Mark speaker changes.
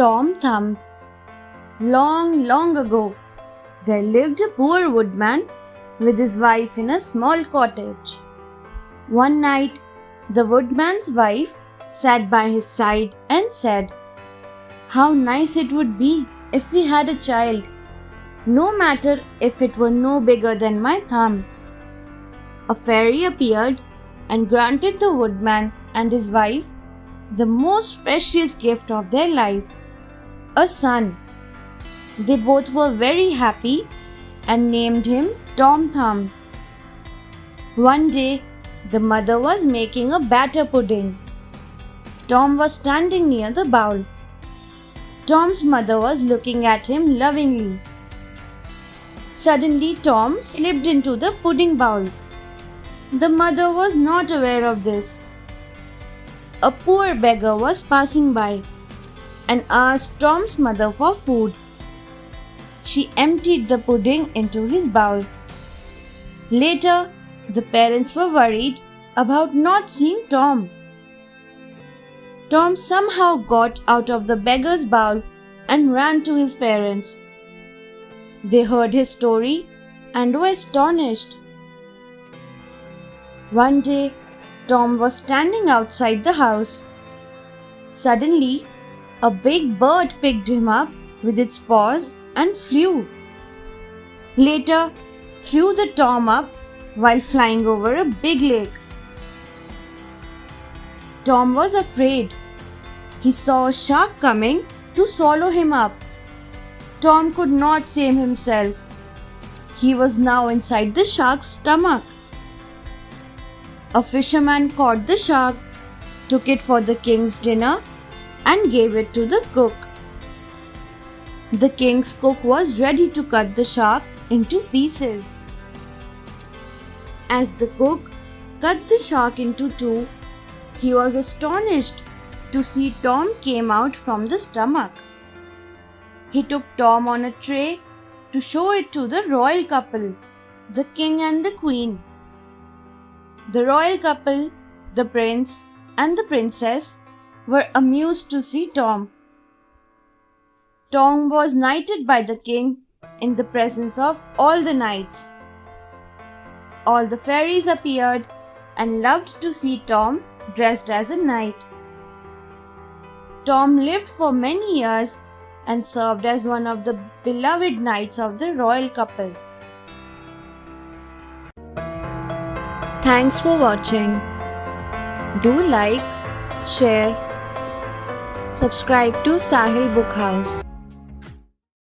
Speaker 1: Tom Thumb. Long, long ago, there lived a poor woodman with his wife in a small cottage. One night, the woodman's wife sat by his side and said, "How nice it would be if we had a child, no matter if it were no bigger than my thumb." A fairy appeared and granted the woodman and his wife the most precious gift of their life, a son. They both were very happy and named him Tom Thumb. One day, the mother was making a batter pudding. Tom was standing near the bowl. Tom's mother was looking at him lovingly. Suddenly, Tom slipped into the pudding bowl. The mother was not aware of this. A poor beggar was passing by and asked Tom's mother for food. She emptied the pudding into his bowl. Later, the parents were worried about not seeing Tom. Tom somehow got out of the beggar's bowl and ran to his parents. They heard his story and were astonished. One day, Tom was standing outside the house. Suddenly, a big bird picked him up with its paws and flew. Later, threw the Tom up while flying over a big lake. Tom was afraid. He saw a shark coming to swallow him up. Tom could not save himself. He was now inside the shark's stomach. A fisherman caught the shark, took it for the king's dinner, and gave it to the cook. The king's cook was ready to cut the shark into pieces. As the cook cut the shark into two, he was astonished to see Tom came out from the stomach. He took Tom on a tray to show it to the royal couple, the king and the queen. The royal couple, the prince and the princess, were amused to see Tom. Tom was knighted by the king in the presence of all the knights. All the fairies appeared and loved to see Tom dressed as a knight. Tom lived for many years and served as one of the beloved knights of the royal couple. Thanks for watching. Do like, share, subscribe to Sahil Book House.